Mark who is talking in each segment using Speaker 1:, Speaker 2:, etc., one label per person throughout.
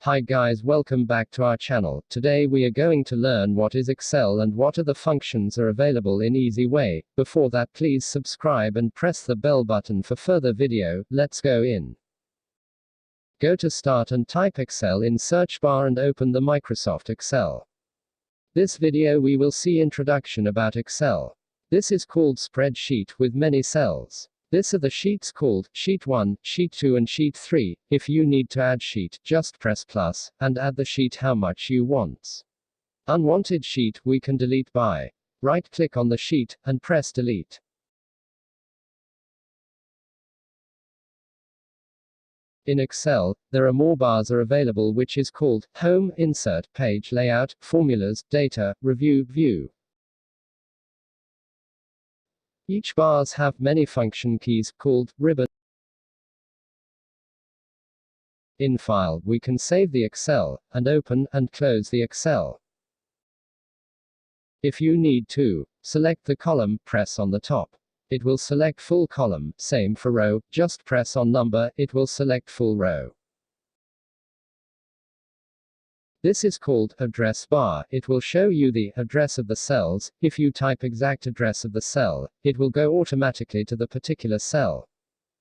Speaker 1: Hi guys, welcome back to our channel. Today we are going to learn what is Excel and what are the functions are available in easy way. Before that, please subscribe and press the bell button for further video. Let's go in. Go to Start and type Excel in search bar and open the Microsoft Excel. This video we will see introduction about Excel. This is called spreadsheet with many cells. This are the sheets called Sheet 1, Sheet 2 and Sheet 3. If you need to add sheet, just press plus, and add the sheet how much you want. Unwanted sheet we can delete by right-click on the sheet, and press delete. In Excel, there are more bars are available which is called Home, Insert, Page Layout, Formulas, Data, Review, View. Each bars have many function keys, called ribbon. In File, we can save the Excel, and open, and close the Excel. If you need to select the column, press on the top. It will select full column, same for row, just press on number, it will select full row. This is called address bar. It will show you the address of the cells. If you type exact address of the cell, it will go automatically to the particular cell.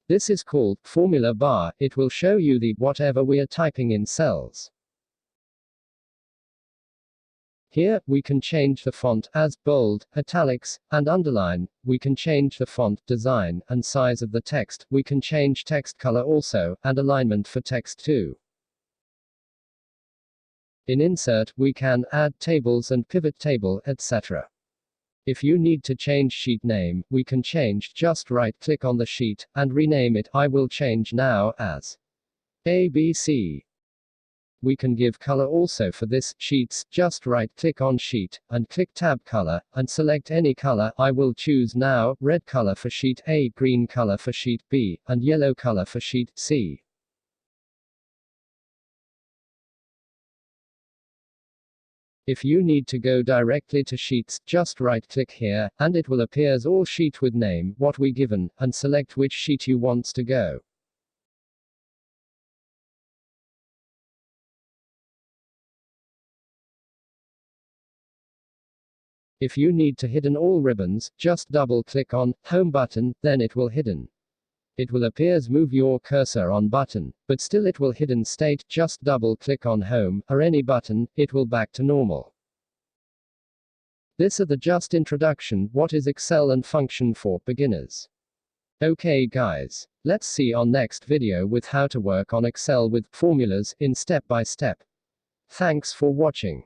Speaker 1: This is called formula bar. It will show you the whatever we are typing in cells. Here, we can change the font as bold, italics, and underline. We can change the font design and size of the text. We can change text color also, and alignment for text too. In Insert, we can add tables and pivot table, etc. If you need to change sheet name, we can change, just right-click on the sheet, and rename it. I will change now as ABC. We can give color also for this, sheets, just right-click on sheet, and click tab color, and select any color. I will choose now, red color for sheet A, green color for sheet B, and yellow color for sheet C. If you need to go directly to sheets, just right-click here, and it will appears all sheet with name, what we given, and select which sheet you wants to go. If you need to hidden all ribbons, just double-click on Home button, then it will hidden. It will appears move your cursor on button, but still it will hidden state, just double-click on Home, or any button, it will back to normal. This are the just introduction, what is Excel and function for beginners. Okay guys, let's see on next video with how to work on Excel with formulas, in step by step. Thanks for watching.